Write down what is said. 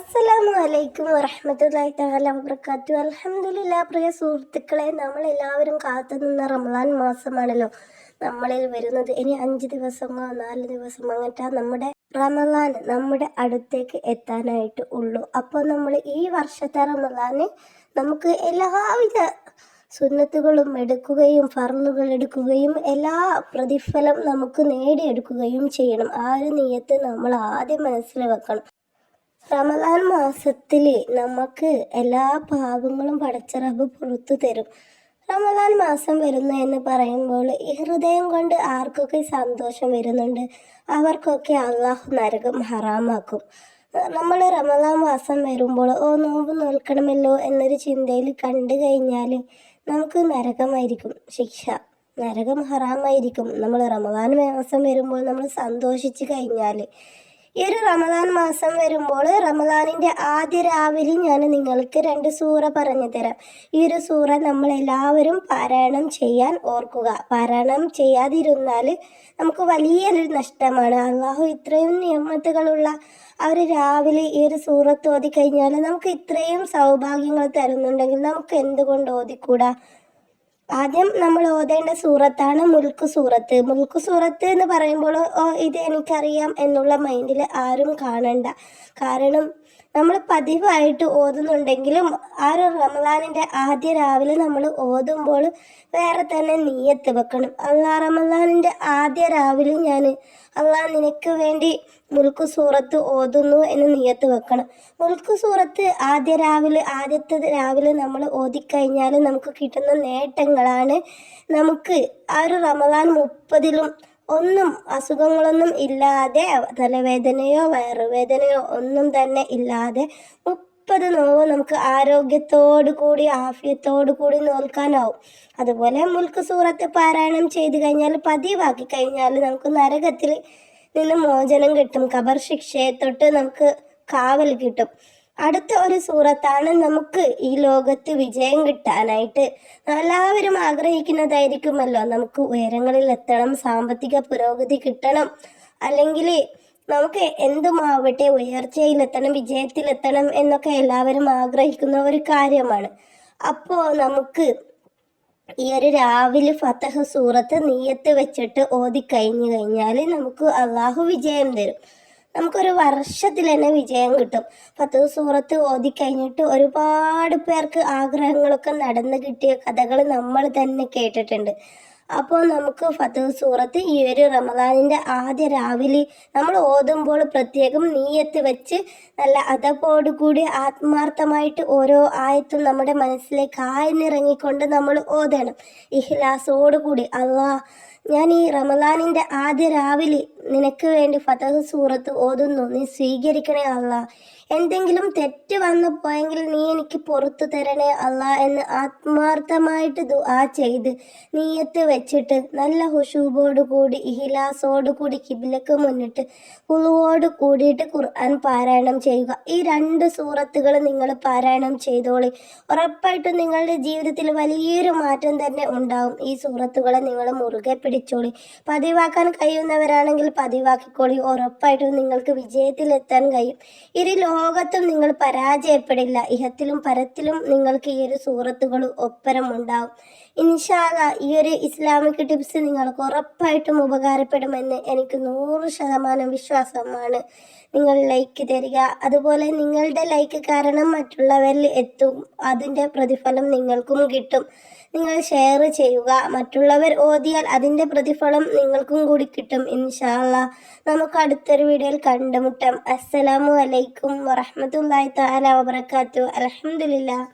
അസ്സലാമു അലൈക്കും വറഹ്മത്തുള്ളാഹി തആല വബറകാതുഹു. അൽഹംദുലില്ലാഹ്. പ്രിയ സുഹൃത്തുക്കളെ, നമ്മളെല്ലാവരും കാത്തുനിന്ന റമളാൻ മാസമാണല്ലോ നമ്മളിൽ വരുന്നത്. ഇനി 5 ദിവസമോ 4 ദിവസമോ അങ്ങനത്തെ നമ്മുടെ റമളാൻ നമ്മുടെ അടുത്തേക്ക് എത്താനായിട്ട് ഉള്ളൂ. അപ്പോൾ നമ്മൾ ഈ വർഷത്തെ റമളാന് നമുക്ക് എല്ലാവിധ സുന്നത്തുകളും എടുക്കുകയും ഫർളുകൾ എടുക്കുകയും എല്ലാ പ്രതിഫലം നമുക്ക് നേടിയെടുക്കുകയും ചെയ്യണം. ആ ഒരു നിയ്യത്ത് നമ്മൾ ആദ്യം മനസ്സിൽ വെക്കണം. റമദാൻ മാസത്തിൽ നമുക്ക് എല്ലാ പാപങ്ങളും പടച്ച റബ്ബ് പുറത്തു തരും. റമദാൻ മാസം വരുന്നു എന്ന് പറയുമ്പോൾ ഈ ഹൃദയം കൊണ്ട് ആർക്കൊക്കെ സന്തോഷം വരുന്നുണ്ട് അവർക്കൊക്കെ അള്ളാഹു നരകം ഹറാമാക്കും. നമ്മൾ റമദാൻ മാസം വരുമ്പോൾ നോമ്പ് നോൽക്കണമല്ലോ എന്നൊരു ചിന്തയിൽ കണ്ടു കഴിഞ്ഞാൽ നമുക്ക് നരകമായിരിക്കും ശിക്ഷ, നരകം ഹറാമായിരിക്കും. നമ്മൾ റമദാൻ മാസം വരുമ്പോൾ നമ്മൾ സന്തോഷിച്ച് കഴിഞ്ഞാൽ ഈ ഒരു റമദാൻ മാസം വരുമ്പോൾ റമദാനിൻ്റെ ആദ്യ രാവിലെ ഞാൻ നിങ്ങൾക്ക് 2 സൂറ പറഞ്ഞു തരാം. ഈ ഒരു സൂറ നമ്മളെല്ലാവരും പാരായണം ചെയ്യാൻ ഓർക്കുക. പാരായണം ചെയ്യാതിരുന്നാൽ നമുക്ക് വലിയൊരു നഷ്ടമാണ്. അള്ളാഹു ഇത്രയും നിയമത്തുകളുള്ള ആ ഒരു രാവിലെ ഈ ഒരു സൂറത്ത് ഓതിക്കഴിഞ്ഞാൽ നമുക്ക് ഇത്രയും സൗഭാഗ്യങ്ങൾ തരുന്നുണ്ടെങ്കിൽ നമുക്ക് എന്തുകൊണ്ട് ഓതിക്കൂടാ? ആദ്യം നമ്മൾ ഓതേണ്ട സൂറത്താണ് മുൽക്ക് സൂറത്ത്. മുൽക്ക് സൂറത്ത് എന്ന് പറയുമ്പോൾ ഇത് എനിക്കറിയാം എന്നുള്ള മൈൻഡിൽ ആരും കാണണ്ട. കാരണം നമ്മൾ പതിവായിട്ട് ഓതുന്നുണ്ടെങ്കിലും ആ ഒരു റമദാനിൻ്റെ ആദ്യ രാവിലെ നമ്മൾ ഓതുമ്പോൾ വേറെ തന്നെ നിയ്യത്ത് വെക്കണം. റമദാനിൻ്റെ ആദ്യ രാവിലെ ഞാൻ അള്ളാഹ് നിനക്ക് വേണ്ടി മുൽക്ക് സൂറത്ത് ഓതുന്നു എന്ന് നിയ്യത്ത് വെക്കണം. മുൽക്ക് സൂറത്ത് ആദ്യത്തെ രാവിലെ നമ്മൾ ഓതിക്കഴിഞ്ഞാൽ നമുക്ക് കിട്ടുന്ന നേട്ടങ്ങളാണ്. നമുക്ക് ആ ഒരു റമദാൻ 30-ലും ഒന്നും അസുഖങ്ങളൊന്നും ഇല്ലാതെ, തലവേദനയോ വയറുവേദനയോ ഒന്നും തന്നെ ഇല്ലാതെ 30 നോവ് നമുക്ക് ആരോഗ്യത്തോടു കൂടി ആഫിയത്തോടു കൂടി നോൽക്കാനാവും. അതുപോലെ മുൽക്ക് സൂറത്ത് പാരായണം ചെയ്ത് കഴിഞ്ഞാൽ, പതിവാക്കി കഴിഞ്ഞാൽ നമുക്ക് നരകത്തിൽ നിന്ന് മോചനം കിട്ടും. ഖബർ ശിക്ഷയെ തൊട്ട് നമുക്ക് കാവൽ കിട്ടും. അടുത്ത ഒരു സൂറത്താണ് നമുക്ക് ഈ ലോകത്ത് വിജയം കിട്ടാനായിട്ട് എല്ലാവരും ആഗ്രഹിക്കുന്നതായിരിക്കുമല്ലോ. നമുക്ക് ഉയരങ്ങളിൽ എത്തണം, സാമ്പത്തിക പുരോഗതി കിട്ടണം, അല്ലെങ്കിൽ നമുക്ക് എന്തുമാവട്ടെ ഉയർച്ചയിലെത്തണം, വിജയത്തിലെത്തണം എന്നൊക്കെ എല്ലാവരും ആഗ്രഹിക്കുന്ന ഒരു കാര്യമാണ്. അപ്പോൾ നമുക്ക് ഈ ഒരു രാവിലെ ഫതഹ് സൂറത്ത് നിയ്യത്ത് വെച്ചിട്ട് ഓതിക്കഴിഞ്ഞു കഴിഞ്ഞാൽ നമുക്ക് അള്ളാഹു വിജയം തരും. നമുക്കൊരു വർഷത്തിൽ തന്നെ വിജയം കിട്ടും. ഫതഹ് സൂറത്ത് ഓതിക്കഴിഞ്ഞിട്ട് ഒരുപാട് പേർക്ക് ആഗ്രഹങ്ങളൊക്കെ നടന്നു കിട്ടിയ കഥകൾ നമ്മൾ തന്നെ കേട്ടിട്ടുണ്ട്. അപ്പോൾ നമുക്ക് ഫതഹ് സൂറത്ത് ഈ ഒരു റമദാനിൻ്റെ ആദ്യ രാവിലെ നമ്മൾ ഓതുമ്പോൾ പ്രത്യേകം നീയത്ത് വെച്ച് നല്ല അതപ്പോടുകൂടി ആത്മാർത്ഥമായിട്ട് ഓരോ ആയത്തും നമ്മുടെ മനസ്സിലേക്ക് ആഴ്ന്നിറങ്ങിക്കൊണ്ട് നമ്മൾ ഓതണം. ഇഖ്ലാസോടുകൂടി അള്ളാഹ് ഞാൻ ഈ റമദാനിൻ്റെ ആദ്യ രാവിലെ നിനക്ക് വേണ്ടി ഫതഹ് സൂറത്ത് ഓതുന്നു, നീ സ്വീകരിക്കണേ അള്ളാഹ്. എന്തെങ്കിലും തെറ്റ് വന്നു പോയെങ്കിൽ നീ എനിക്ക് പുറത്തു തരണേ അള്ളാഹ് എന്ന് ആത്മാർത്ഥമായിട്ട് ദുആ ചെയ്ത് നീയത്ത് വെച്ചിട്ട് നല്ല ഹുശൂബോട് കൂടി ഇഖ്ലാസോട് കൂടി ഖിബ്ലക്ക് മുന്നിട്ട് വുളുവോട് കൂടിയിട്ട് ഖുർആൻ പാരായണം ചെയ്യുക. ഈ 2 സൂറത്തുകൾ നിങ്ങൾ പാരായണം ചെയ്തോളി. ഉറപ്പായിട്ടും നിങ്ങളുടെ ജീവിതത്തിൽ വലിയൊരു മാറ്റം തന്നെ ഉണ്ടാവും. ഈ സൂറത്തുകളെ നിങ്ങൾ മുറുകെ പിടിച്ചോളി. പതിവാക്കാൻ കഴിയുന്നവരാണെങ്കിൽ പതിവാക്കിക്കോളി. ഉറപ്പായിട്ടും നിങ്ങൾക്ക് വിജയത്തിലെത്താൻ കഴിയും. ഇരു ലോകത്തും നിങ്ങൾ പരാജയപ്പെടില്ല. ഇഹത്തിലും പരത്തിലും നിങ്ങൾക്ക് ഈ ഒരു സൂറത്തുകൾ ഒപ്പരം ഉണ്ടാവും. ഇൻഷാ അല്ലാഹ് ഈ ഒരു ഇസ്ലാമിക് ടിപ്സ് നിങ്ങൾക്ക് ഉറപ്പായിട്ടും ഉപകാരപ്പെടുമെന്ന് എനിക്ക് 100% വിശ്വാസമാണ്. നിങ്ങൾ ലൈക്ക് തരിക. അതുപോലെ നിങ്ങളുടെ ലൈക്ക് കാരണം മറ്റുള്ളവരിൽ എത്തും. അതിൻ്റെ പ്രതിഫലം നിങ്ങൾക്കും കിട്ടും. നിങ്ങൾ ഷെയർ ചെയ്യുക. മറ്റുള്ളവർ ഓതിയാൽ അതിൻ്റെ പ്രതിഫലം നിങ്ങൾക്കും കൂടി കിട്ടും. ഇൻഷാ അല്ലാഹ് നമുക്ക് അടുത്തൊരു വീഡിയോയിൽ കണ്ടുമുട്ടാം. അസ്സലാമു അലൈക്കും വറഹ്മത്തുള്ളാഹി തആല വബറകാതുഹു. അൽഹംദുലില്ലാഹ്.